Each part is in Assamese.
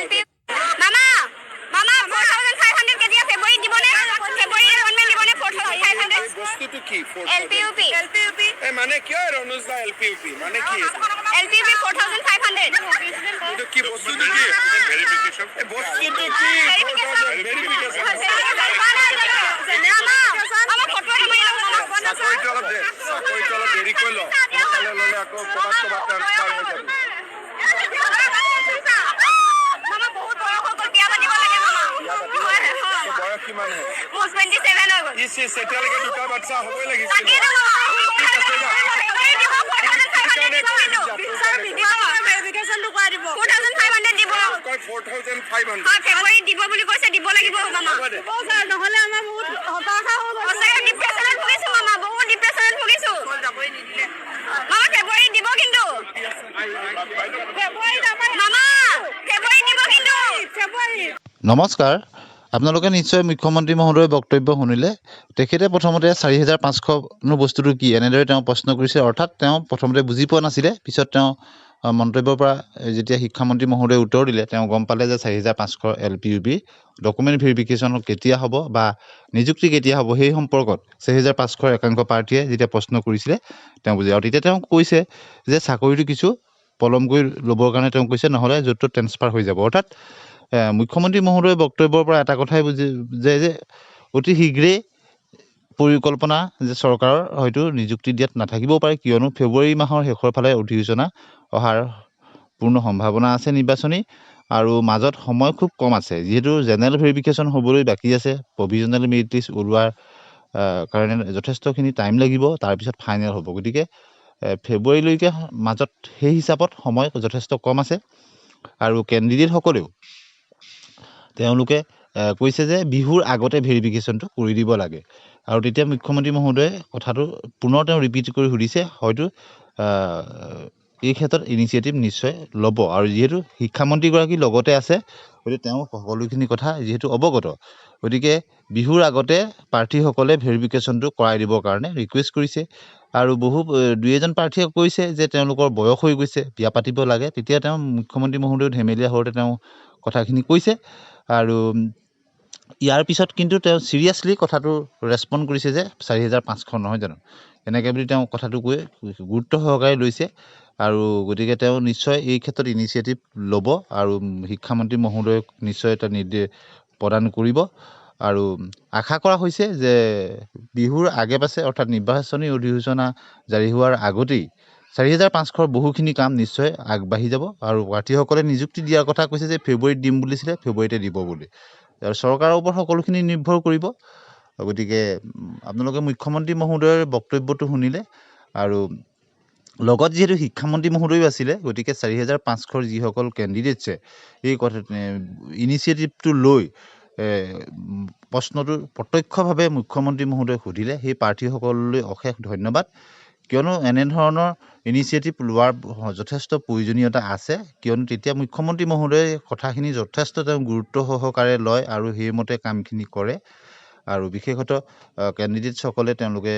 LP Mama 4,500 কেজি ফেব্ৰুৱাৰী দিবনে ফেব্ৰুৱাৰী গভৰ্ণমেণ্ট দিবনে 4,500 বস্তুটো কি LPUP এ মানে কিয় অনুজদা LPUP মানে কি LPUP 4,500 এটা কি বস্তুটো কি ভেৰিফিকেশন এ বস্তুটো কি ভেৰিফিকেশন চাকৰিটো অলপ দেৰি কৰি লওঁ সোনকালে ল'লে আকৌ ক'ৰবাত ট্ৰান্সফাৰ হৈ যাব বয়স কিমান হয় 27 হৈ গ'ল ইসি সেতিয়ালৈকে দুটা বাচ্চা হ'বই লাগিছিল ফেব্ৰুৱাৰী দিব বুলি কৈছে দিব লাগিব মামা নহ'লে আমাৰ বহুত হতাশা হৈ গ'ল ডিপ্ৰেছনত ভুগিছো মামা বহুত ডিপ্ৰেছনত ভুগিছো মামা ফেব্ৰুৱাৰী দিব কিন্তু মামা ফেব্ৰুৱাৰী দিব কিন্তু ফেব্ৰুৱাৰী নমস্কাৰ আপোনালোকে নিশ্চয় মুখ্যমন্ত্ৰী মহোদয়ৰ বক্তব্য শুনিলে তেখেতে প্ৰথমতে 4,500 বস্তুটো কি এনেদৰে তেওঁ প্ৰশ্ন কৰিছে অৰ্থাৎ তেওঁ প্ৰথমতে বুজি পোৱা নাছিলে পিছত তেওঁ মন্তব্যৰ পৰা যেতিয়া শিক্ষামন্ত্ৰী মহোদয়ে উত্তৰ দিলে তেওঁ গম পালে যে 4,500 LPUB ডকুমেণ্ট ভেৰিফিকেশ্যন কেতিয়া হ'ব বা নিযুক্তি কেতিয়া হ'ব সেই সম্পৰ্কত 4,500 একাংশ প্ৰাৰ্থীয়ে যেতিয়া প্ৰশ্ন কৰিছিলে তেওঁ বুজি আৰু তেতিয়া তেওঁ কৈছে যে চাকৰিটো কিছু পলমকৈ ল'বৰ কাৰণে তেওঁ কৈছে নহ'লে য'ত ত'ত ট্ৰেন্সফাৰ হৈ যাব অৰ্থাৎ মুখ্যমন্ত্ৰী মহোদয়ৰ বক্তব্যৰ পৰা এটা কথাই বুজি যায় যে অতি শীঘ্ৰেই পৰিকল্পনা যে চৰকাৰৰ হয়তো নিযুক্তি দিয়াত নাথাকিবও পাৰে কিয়নো ফেব্ৰুৱাৰী মাহৰ শেষৰ ফালে অধিসূচনা অহাৰ পূৰ্ণ সম্ভাৱনা আছে নিৰ্বাচনী আৰু মাজত সময় খুব কম আছে যিহেতু জেনেৰেল ভেৰিফিকেশ্যন হ'বলৈ বাকী আছে প্ৰভিজনেল মেৰিট লিষ্ট ওলোৱাৰ কাৰণে যথেষ্টখিনি টাইম লাগিব তাৰপিছত ফাইনেল হ'ব গতিকে ফেব্ৰুৱাৰীলৈকে মাজত সেই হিচাপত সময় যথেষ্ট কম আছে আৰু কেণ্ডিডেটসকলেও তেওঁলোকে কৈছে যে বিহুৰ আগতে ভেৰিফিকেশ্যনটো কৰি দিব লাগে আৰু তেতিয়া মুখ্যমন্ত্ৰী মহোদয়ে কথাটো পুনৰ তেওঁ ৰিপিট কৰি সুধিছে হয়তো এই ক্ষেত্ৰত ইনিচিয়েটিভ নিশ্চয় ল'ব আৰু যিহেতু শিক্ষামন্ত্ৰীগৰাকী লগতে আছে গতিকে তেওঁ সকলোখিনি কথা যিহেতু অৱগত গতিকে বিহুৰ আগতে প্ৰাৰ্থীসকলে ভেৰিফিকেশ্যনটো কৰাই দিবৰ কাৰণে ৰিকুৱেষ্ট কৰিছে আৰু দুই এজন প্ৰাৰ্থীয়ে কৈছে যে তেওঁলোকৰ বয়স হৈ গৈছে বিয়া পাতিব লাগে তেতিয়া তেওঁ মুখ্যমন্ত্ৰী মহোদয় ধেমেলীয়া হওঁতে তেওঁ কথাখিনি কৈছে আৰু ইয়াৰ পিছত কিন্তু তেওঁ চিৰিয়াছলি কথাটো ৰেছপণ্ড কৰিছে যে 4,500 নহয় জানো এনেকৈ বুলি তেওঁ কথাটো কৈ গুৰুত্ব সহকাৰে লৈছে আৰু গতিকে তেওঁ নিশ্চয় এই ক্ষেত্ৰত ইনিচিয়েটিভ ল'ব আৰু শিক্ষামন্ত্ৰী মহোদয়ক নিশ্চয় এটা নিৰ্দেশ প্ৰদান কৰিব আৰু আশা কৰা হৈছে যে বিহুৰ আগে পাছে অৰ্থাৎ নিৰ্বাচনী অধিসূচনা জাৰি হোৱাৰ আগতেই 4,500 বহুখিনি কাম নিশ্চয় আগবাঢ়ি যাব আৰু প্ৰাৰ্থীসকলে নিযুক্তি দিয়াৰ কথা কৈছে যে ফেব্ৰুৱাৰীত দিম বুলিছিলে ফেব্ৰুৱাৰীতে দিব বুলি আৰু চৰকাৰৰ ওপৰত সকলোখিনি নিৰ্ভৰ কৰিব গতিকে আপোনালোকে মুখ্যমন্ত্ৰী মহোদয়ৰ বক্তব্যটো শুনিলে আৰু লগত যিহেতু শিক্ষামন্ত্ৰী মহোদয়ো আছিলে গতিকে 4,500 যিসকল কেণ্ডিডেটছে এই কথা ইনিচিয়েটিভটো লৈ প্ৰশ্নটো প্ৰত্যক্ষভাৱে মুখ্যমন্ত্ৰী মহোদয়ে সুধিলে সেই প্ৰাৰ্থীসকললৈ অশেষ ধন্যবাদ কিয়নো এনেধৰণৰ ইনিচিয়েটিভ লোৱাৰ যথেষ্ট প্ৰয়োজনীয়তা আছে কিয়নো তেতিয়া মুখ্যমন্ত্ৰী মহোদয়ে কথাখিনি যথেষ্ট তেওঁ গুৰুত্ব সহকাৰে লয় আৰু সেইমতে কামখিনি কৰে আৰু বিশেষতঃ কেণ্ডিডেটসকলে তেওঁলোকে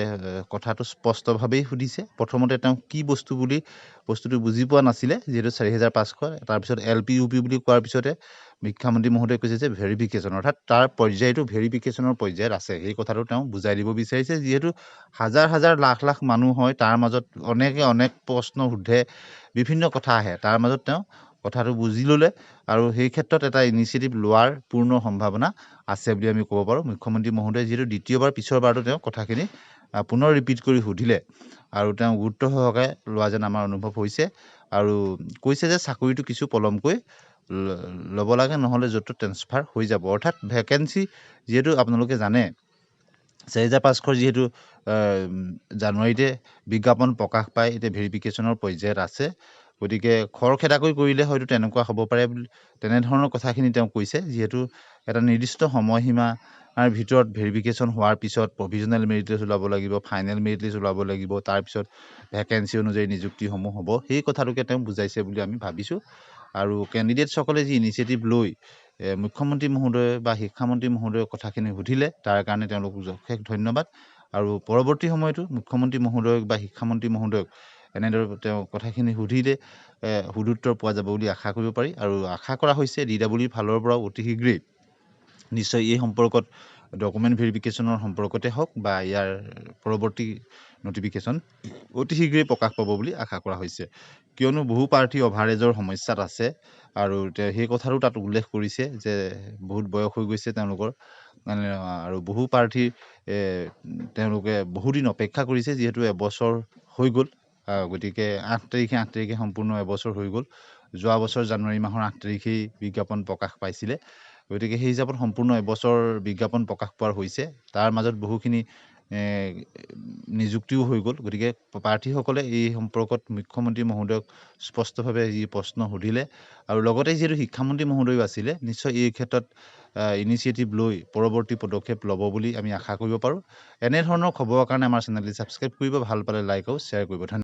কথাটো স্পষ্টভাৱেই সুধিছে প্ৰথমতে তেওঁ কি বস্তু বুলি বস্তুটো বুজি পোৱা নাছিলে যিহেতু 4,500 তাৰপিছত LPUP বুলি কোৱাৰ পিছতে মুখ্যমন্ত্ৰী মহোদয়ে কৈছে যে ভেৰিফিকেশ্যন অৰ্থাৎ তাৰ পৰ্যায়টো ভেৰিফিকেশ্যনৰ পৰ্যায়ত আছে সেই কথাটো তেওঁ বুজাই দিব বিচাৰিছে যিহেতু হাজাৰ হাজাৰ লাখ লাখ মানুহ হয় তাৰ মাজত অনেক প্ৰশ্ন সোধে বিভিন্ন কথা আহে তাৰ মাজত তেওঁ কথাটো বুজি ল'লে আৰু সেই ক্ষেত্ৰত এটা ইনিচিয়েটিভ লোৱাৰ পূৰ্ণ সম্ভাৱনা আছে বুলি আমি ক'ব পাৰোঁ মুখ্যমন্ত্ৰী মহোদয়ে যিহেতু দ্বিতীয়বাৰ পিছৰবাৰটো তেওঁ কথাখিনি পুনৰ ৰিপিট কৰি সুধিলে আৰু তেওঁ গুৰুত্ব সহকাৰে লোৱা যেন আমাৰ অনুভৱ হৈছে আৰু কৈছে যে চাকৰিটো কিছু পলমকৈ ল'ব লাগে নহ'লে য'ত ট্ৰেন্সফাৰ হৈ যাব অৰ্থাৎ ভেকেঞ্চি যিহেতু আপোনালোকে জানে 4,500 যিহেতু জানুৱাৰীতে বিজ্ঞাপন প্ৰকাশ পায় এতিয়া ভেৰিফিকেশ্যনৰ পৰ্যায়ত আছে গতিকে খৰখেদাকৈ কৰিলে হয়তো তেনেকুৱা হ'ব পাৰে বুলি তেনেধৰণৰ কথাখিনি তেওঁ কৈছে যিহেতু এটা নিৰ্দিষ্ট সময়সীমাৰ ভিতৰত ভেৰিফিকেশ্যন হোৱাৰ পিছত প্ৰভিজনেল মেৰিট লিষ্ট ওলাব লাগিব ফাইনেল মেৰিট লিষ্ট ওলাব লাগিব তাৰপিছত ভেকেঞ্চি অনুযায়ী নিযুক্তিসমূহ হ'ব সেই কথাটোকে তেওঁ বুজাইছে বুলি আমি ভাবিছোঁ আৰু কেণ্ডিডেটসকলে যি ইনিচিয়েটিভ লৈ মুখ্যমন্ত্ৰী মহোদয় বা শিক্ষামন্ত্ৰী মহোদয়ৰ কথাখিনি সুধিলে তাৰ কাৰণে তেওঁলোকক অশেষ ধন্যবাদ আৰু পৰৱৰ্তী সময়তো মুখ্যমন্ত্ৰী মহোদয়ক বা শিক্ষামন্ত্ৰী মহোদয়ক এনেদৰে তেওঁ কথাখিনি সুধিলে সুদুত্তৰ পোৱা যাব বুলি আশা কৰিব পাৰি আৰু আশা কৰা হৈছে DWৰ ফালৰ পৰাও অতি শীঘ্ৰেই নিশ্চয় এই সম্পৰ্কত ডকুমেণ্ট ভেৰিফিকেশ্যনৰ সম্পৰ্কতে হওক বা ইয়াৰ পৰৱৰ্তী নটিফিকেশ্যন অতি শীঘ্ৰেই প্ৰকাশ পাব বুলি আশা কৰা হৈছে কিয়নো বহু প্ৰাৰ্থী অভাৰেজৰ সমস্যাত আছে আৰু সেই কথাটো তাত উল্লেখ কৰিছে যে বহুত বয়স হৈ গৈছে তেওঁলোকৰ আৰু বহু প্ৰাৰ্থী তেওঁলোকে বহুদিন অপেক্ষা কৰিছে যিহেতু এবছৰ হৈ গ'ল গতিকে 8 তাৰিখে সম্পূৰ্ণ এবছৰ হৈ গ'ল যোৱা বছৰ জানুৱাৰী মাহৰ 8 তাৰিখেই বিজ্ঞাপন প্ৰকাশ পাইছিলে গতিকে সেই হিচাপত সম্পূৰ্ণ এবছৰ বিজ্ঞাপন প্ৰকাশ পোৱাৰ হৈছে তাৰ মাজত বহুখিনি নিযুক্তিও হৈ গ'ল গতিকে প্ৰাৰ্থীসকলে এই সম্পৰ্কত মুখ্যমন্ত্ৰী মহোদয়ক স্পষ্টভাৱে এই প্ৰশ্ন সুধিলে আৰু লগতে যিহেতু শিক্ষামন্ত্ৰী মহোদয়ো আছিলে নিশ্চয় এই ক্ষেত্ৰত ইনিচিয়েটিভ লৈ পৰৱৰ্তী পদক্ষেপ ল'ব বুলি আমি আশা কৰিব পাৰোঁ এনেধৰণৰ খবৰৰ কাৰণে আমাৰ চেনেলটি ছাবস্ক্ৰাইব কৰিব ভাল পালে লাইক আৰু শ্বেয়াৰ কৰিব